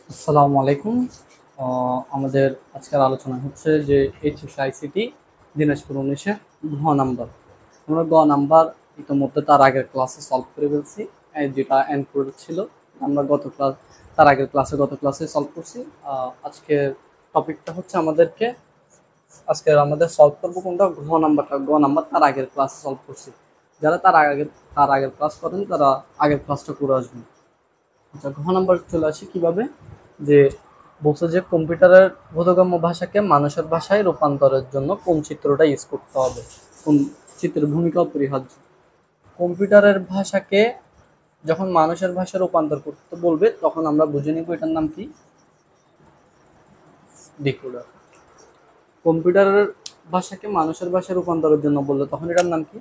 আসসালামু আলাইকুম। আমাদের আজকের আলোচনা হচ্ছে যে এইচএসআইসিটি দিনাজপুর 19-এর ঘ নাম্বার। আমরা গ নাম্বার ইতিমধ্যে তার আগের ক্লাসে সলভ করে ফেলছি। যেটা এনকোড ছিল আমরা গত ক্লাসে সলভ করছি। আজকের টপিকটা হচ্ছে আমাদের সলভ করবো কোনটা, গ নাম্বার তার আগের ক্লাসে সলভ করছি। যারা তার আগের ক্লাস করেন তারা আগের ক্লাসটা করে আসবেন। আচ্ছা, ঘ নাম্বার চলে আসি কিভাবে, যে বলছে যে কম্পিউটারের বোধগম্য ভাষাকে মানুষের ভাষায় রূপান্তরের জন্য কোন চিত্রটা ইউজ করতে হবে, কোন চিত্রের ভূমিকা অপরিহার্য। কম্পিউটারের ভাষাকে যখন মানুষের ভাষায় রূপান্তর করতে বলবে তখন আমরা বুঝে নিব এটার নাম কি, ডিকোডার। কম্পিউটারের ভাষাকে মানুষের ভাষায় রূপান্তরের জন্য বললে তখন এটার নাম কি,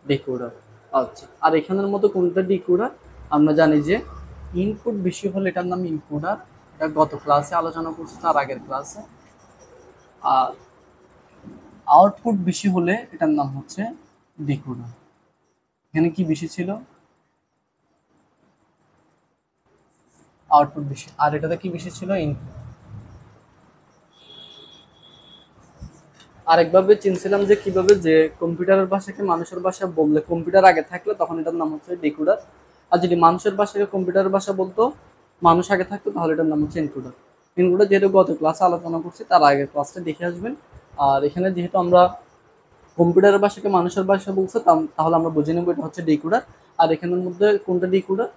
ডিকোডার। আচ্ছা, আর এখানের মতো কোনটা ডিকোডার? আমরা জানি যে ইনপুট বেশি হলে এটার নাম ইনকোডার। এটা গত ক্লাসে আলোচনা করছি, তার আগের ক্লাসে। আর আউটপুট বেশি হলে এটার নাম হচ্ছে ডিকোডার। এখানে কি বেশি ছিল? আউটপুট বেশি। আর এটাতে কি বেশি ছিল? ইনপুট। আরেকভাবে চিনছিলাম যে কিভাবে, যে কম্পিউটারের ভাষাকে মানুষের ভাষা বললে কম্পিউটার আগে থাকলে তখন এটার নাম হচ্ছে ডিকোডার। আর যদি মানুষের ভাষাকে কম্পিউটারের ভাষা বলতো, মানুষ আগে থাকতো, তাহলে এটার নাম হচ্ছে এনকোডার। এনকোডার যেহেতু গত ক্লাসে আলোচনা করছি, তার আগের ক্লাসটা দেখে আসবেন। আর এখানে যেহেতু আমরা কম্পিউটারের ভাষাকে মানুষের ভাষা বলছে, তাহলে আমরা বুঝে নেব এটা হচ্ছে ডিকোডার। আর এখানের মধ্যে কোনটা ডিকোডার?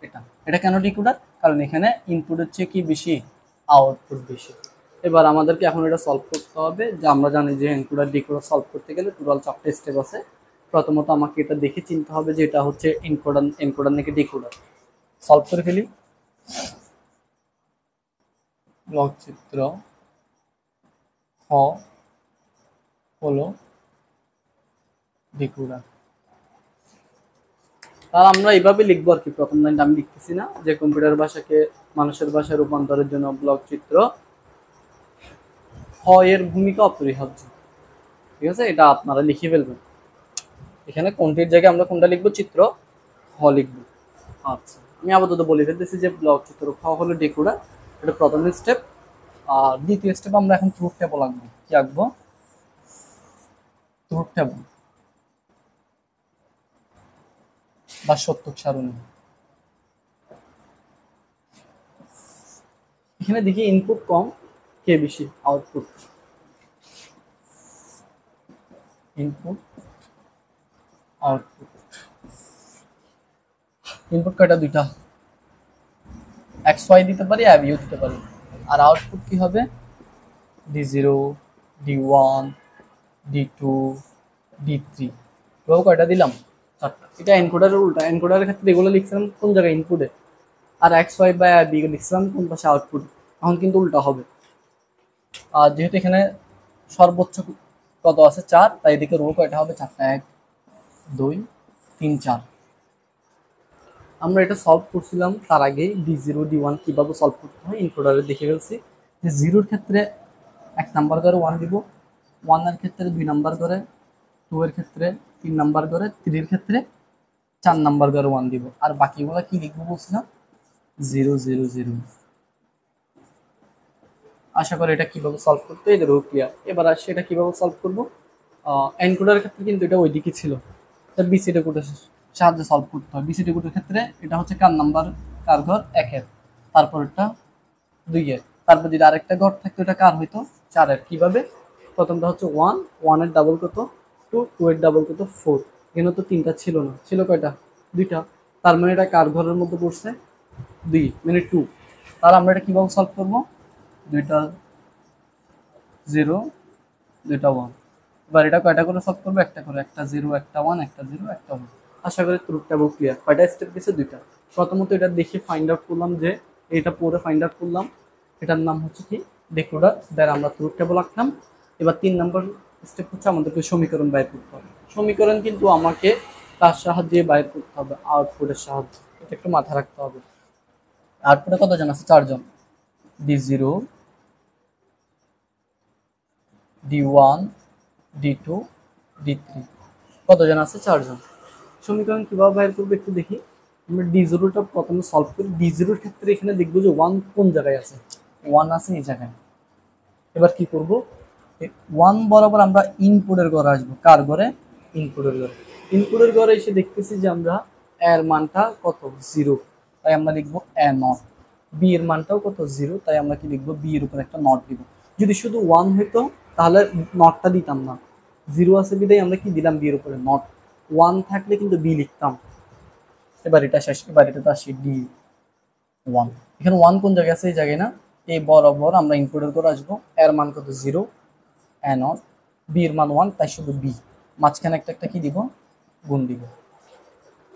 এটা। এটা কেন ডিকোডার? কারণ এখানে ইনপুটের চেয়ে কি বেশি, আউটপুট বেশি। এবার আমাদেরকে এখন এটা সলভ করতে হবে, যে আমরা জানি যে এনকোডার ডিকোডার সলভ করতে গেলে টোটাল 4টা স্টেপ আছে। প্রথমত আমাকে এটা দেখে চিনতে হবে যে এটা হচ্ছে এনকোডার নাকি ডিকোডার। সলভ করে ফেলি। ব্লক চিত্র খ হলো ডিকোডার। আর আমরা এইভাবে লিখবো আর কি, প্রথম লাইনটা আমি লিখতেছি না, যে কম্পিউটার ভাষাকে মানুষের ভাষায় রূপান্তরের জন্য ব্লক চিত্র হ এর ভূমিকা অপরিহার্য। ঠিক আছে, এটা আপনারা লিখে ফেলবেন। এখানে কোনটির জায়গায় আমরা কোনটা লিখবো, চিত্র হ লিখবো। আচ্ছা, আমি আপাতত বলে ফেলতেছি যে ব্লক চিত্র খ হলো ডিকোডার। এটা প্রথম স্টেপ। আর দ্বিতীয় স্টেপ আমরা এখন ট্রুথ টেবল আঁকবো। কি আঁকবো? ট্রুথ টেবল বা সত্য সারণী। এখানে দেখি ইনপুট কম, কে বেশি, আউটপুট। Input output. ইনপুট কয়টা? দুইটা। এক্স ওয়াই দিতে পারি, অ্যাবিও দিতে পারি। আর আউটপুট কি হবে? D0, D1, D2, D3। এভাবে কয়টা দিলাম? 4টা। এটা এনকোডারের উল্টা। এনকোডারের ক্ষেত্রে এগুলো লিখছিলাম কোন জায়গায়, ইনপুটে। আর এক্স ওয়াই বা বি লিখছিলাম কোন পাশে, আউটপুট। এখন কিন্তু উল্টা হবে। আর যেহেতু এখানে সর্বোচ্চ কত আছে, 4, তাই এদিকে রো কয়টা হবে? 4টা। 1, 2, 3, 4। আমরা এটা সলভ করছিলাম তার আগেই, D0, D1 কিভাবে সলভ করতে হয় ইনকোডারে দেখে ফেলছি। যে জিরোর ক্ষেত্রে 1 নাম্বার করে 1 দিব, 1 এর ক্ষেত্রে 2 নাম্বার করে, 2 এর ক্ষেত্রে 3 নাম্বার করে, 3 এর ক্ষেত্রে 4 নাম্বার করে 1 দিব। আর বাকিগুলো কি লিখবো বলছিলাম? 0, 0, 0। আশা করি এটা কিভাবে সলভ করতে, এদের ক্লিয়ার। এবার আসছে এটা কিভাবে সলভ করবো। এনকোডারের ক্ষেত্রে কিন্তু এটা ওইদিকে ছিল, বিসিডি কোডের সাহায্যে সলভ করতে হয়। বিসিডি কোডের ক্ষেত্রে এটা হচ্ছে কার নাম্বার, কার ঘর? 1-এর। তারপরটা 2-এর। তারপর যদি আরেকটা ঘর থাকতো, এটা কার হইতো? 4-এর। কিভাবে? প্রথমটা হচ্ছে 1, 1 এর ডাবল কত? 2, 2 এর ডাবল কত? 4। এখানে তো 3টা ছিল না, ছিল কয়টা? 2টা। তার মানে এটা কার ঘরের মধ্যে পড়ছে? 2, মানে 2। তাহলে আমরা এটা কিভাবে সলভ করবো? 2টা 0, 2টা 1। এবার এটা কয়টা করে সলভ করবো? একটা করে। একটা 0, একটা 1, একটা 0, একটা 1। আশা করি ট্রুথ টেবল ক্লিয়ার। কয়টা স্টেপ দিছে? 2টা। প্রথমত এটা দেখে ফাইন্ড আউট করলাম, যে এটা পরে ফাইন্ড আউট করলাম এটার নাম হচ্ছে কি, ডিকোডার। দেন আমরা ট্রুথ টেবল আঁকলাম। এবার 3 নম্বর স্টেপ হচ্ছে আমাদেরকে সমীকরণ বাইর করতে হবে। সমীকরণ কিন্তু আমাকে তার সাহায্যে বাইর করতে হবে, আউটপুটের সাহায্যে। এটা একটু মাথায় রাখতে হবে। আউটপুটে কতজন আছে? 4 জন। D0, D1, D2, D3। কতজন আছে? 4 জন। সমীকরণ কিভাবে বাইর করবো একটু দেখি। আমরা ডি জিরোটা প্রথমে সলভ করি। ডি জিরোর ক্ষেত্রে এখানে দেখবো যে ওয়ান কোন জায়গায় আছে, ওয়ান আছে এই জায়গায়। এবার কি করব, ওয়ান বরাবর আমরা ইনপুটের ঘরে আসবো। কার ঘরে? ইনপুটের ঘরে। ইনপুটের ঘরে এসে দেখতেছি যে আমরা এর মানটা কত, জিরো, তাই আমরা লিখবো এ নট। বি এর মানটাও কত, জিরো, তাই আমরা কি লিখবো, বি এর উপর একটা নট দিব। যদি শুধু ওয়ান হইতো তাহলে নটটা দিতাম না, জিরো আছে বিদায় আমরা কি দিলাম, বি এর উপরে নট। ওয়ান থাকলে কিন্তু বি লিখতাম। এবার এটা শেষ, এবার এটা আসি ডি ওয়ান। এখানে ওয়ান কোন জায়গায় আছে, এই জায়গায় না। এই বরাবর আমরা ইনপুটের করে আসবো, এর মান কত, জিরো, এ নট, বি এর মান ওয়ান, তাই শুধু বি, মাঝখানে একটা একটা কি দিব, গুণ দিব।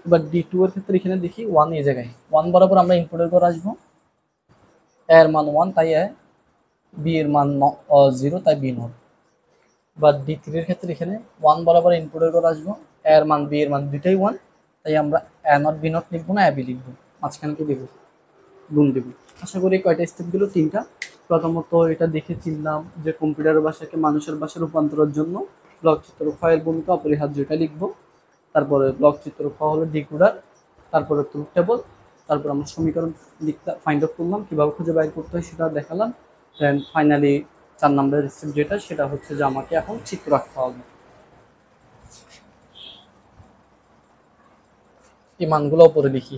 এবার ডি টু এর ক্ষেত্রে এখানে দেখি ওয়ান এই জায়গায়, ওয়ান বরাবর আমরা ইনপুটের করে আসবো, এর মান ওয়ান তাই এ, বি এর মান জিরো তাই বি নট। বা ডি থ্রি এর ক্ষেত্রে এখানে ওয়ান বরাবর ইনপুটের করে আসবো, এর মান বি এর মান দুইটাই ওয়ান, তাই আমরা এ নট বি নট লিখবো না, এ বি লিখবো, মাঝখানে কি দেবো, গুণ দেব। আশা করি কয়টা স্টেপ দিল, তিনটা। প্রথমত এটা দেখে চিনলাম যে কম্পিউটারের ভাষাকে মানুষের ভাষায় রূপান্তরের জন্য ব্লক চিত্র ক্ষয়ের ভূমিকা অপরিহার্য, এটা লিখবো। তারপরে ব্লক চিত্র খ হলো ডিকোডার, তারপরে ট্রুথ টেবল, তারপর আমরা সমীকরণ লিখতে ফাইন্ড আউট করলাম, কীভাবে খুঁজে বাইর করতে হয় সেটা দেখালাম। দেন ফাইনালি 4 নম্বরের স্টেপ যেটা, সেটা হচ্ছে যে আমাকে এখন চিত্র আঁকতে হবে। এই মানগুলো উপরে লিখি,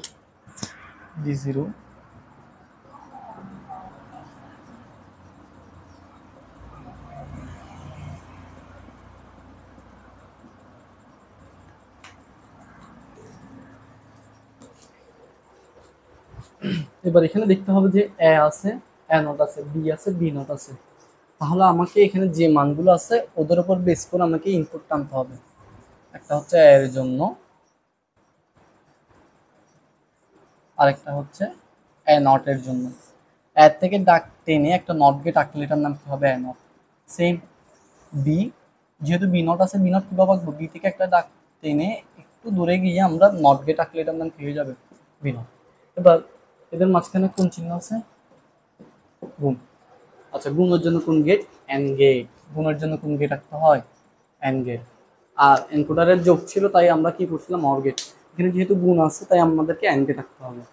ডি জিরো, এবার এখানে দেখতে হবে যে এ আছে, এ নট আছে, বি আছে, বি নট আছে। তাহলে আমাকে এখানে যে মানগুলো আছে ওদের উপর বেস করে আমাকে ইনপুট টানতে হবে। একটা হচ্ছে এর জন্য, আরেকটা হচ্ছে এ নট এর জন্য। এর থেকে ডাক টেনে একটা নট গেট আঁকলে এটার নাম কি হবে, এ নট। সেম বি, যেহেতু বি নট আছে, বি নট কিভাবে আঁকবো, বি থেকে একটা ডাক টেনে একটু দূরে গিয়ে আমরা নট গেট আঁকলে এটার নাম কি হয়ে যাবে, বি নট। এবার এদের মাঝখানে কোন চিহ্ন আছে, গুণ। আচ্ছা, গুণের জন্য কোন গেট, এন্ড গেট। গুণের জন্য কোন গেট আঁকতে হয়, এন্ড গেট। আর এনকোডারের যোগ ছিল তাই আমরা কি করছিলাম, অর গেট। এখানে যেহেতু গুণ আছে তাই আমাদেরকে এন্ড গেট আঁকতে হবে।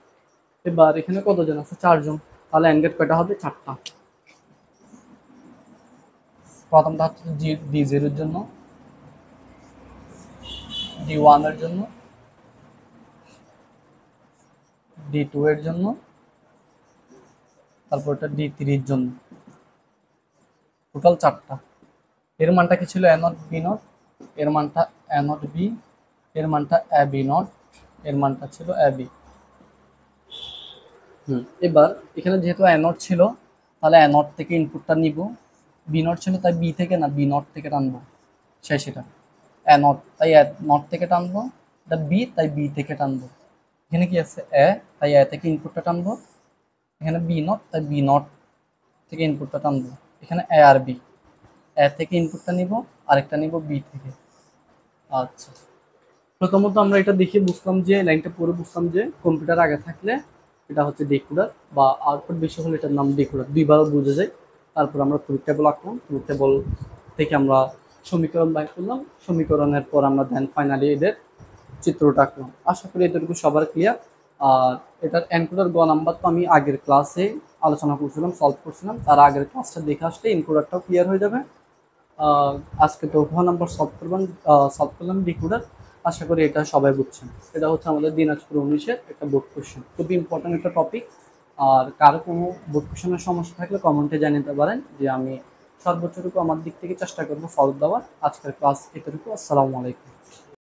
এবার এখানে কতজন আছে, 4 জন, তাহলে এন্ড গেট কয়টা হবে, 4টা। প্রথমটা হচ্ছে ডি জিরোর জন্য, ডি ওয়ান এর জন্য, ডি টু এর জন্য, তারপর এটা ডি থ্রির জন্য, টোটাল 4টা। এর মানটা কি ছিল, এ নট বি নট, এর মানটা এ নট বি, এর মানটা এ বি নট, এর মানটা ছিল এ বি। এবার এখানে যেহেতু এ নট ছিল তাহলে এ নট থেকে ইনপুটটা নিব, বি নট ছিল তাই বি থেকে না, বি নট থেকে টানবো, সেটা এ নট তাই এ নট থেকে টানবো, এটা বি তাই বি থেকে টানবো। এখানে কি আছে এ, তাই এ থেকে ইনপুটটা টানবো। এখানে বি নট তাই বি নট থেকে ইনপুটটা টানবো। এখানে এ আর বি, এ থেকে ইনপুটটা নিব, আরেকটা নিব বি থেকে। আচ্ছা, প্রথমত আমরা এটা দেখে বুঝলাম যে, লাইনটা পরে বুঝলাম যে কম্পিউটার আগে থাকলে এটা হচ্ছে ডিকোডার, বা আউটপুট বেশি হলে এটার নাম ডিকোডার, দুইবার বোঝা যায়। তারপর আমরা ট্রুথ টেবল আঁকলাম, ট্রুথ টেবল থেকে আমরা সমীকরণ বাইর করলাম, সমীকরণের পর আমরা দেন ফাইনালি এদের চিত্রটা আঁকলাম। আশা করি এতটুকু সবার ক্লিয়ার। আর এটার এনকোডার গ নাম্বার তো আমি আগের ক্লাসে আলোচনা করছিলাম, সলভ করছিলাম, তার আগের ক্লাসটা দেখে আসলে এনকোডারটাও ক্লিয়ার হয়ে যাবে। আজকে তো ঘ নাম্বার সলভ করলাম ডিকোডার। আশা করি এটা সবাই বুঝছেন। এটা হচ্ছে আমাদের দিনাজপুর 19-এর একটা বোর্ড কোশ্চেন, খুবই ইম্পর্টেন্ট একটা টপিক। আর কারো কোনো বোর্ড কোশ্চেনের সমস্যা থাকলে কমেন্টে জানিয়ে পারেন, যে আমি সর্বোচ্চটুকু আমার দিক থেকে চেষ্টা করবো সলভ দেওয়ার। আজকের ক্লাস এতটুকু। আসসালামু আলাইকুম।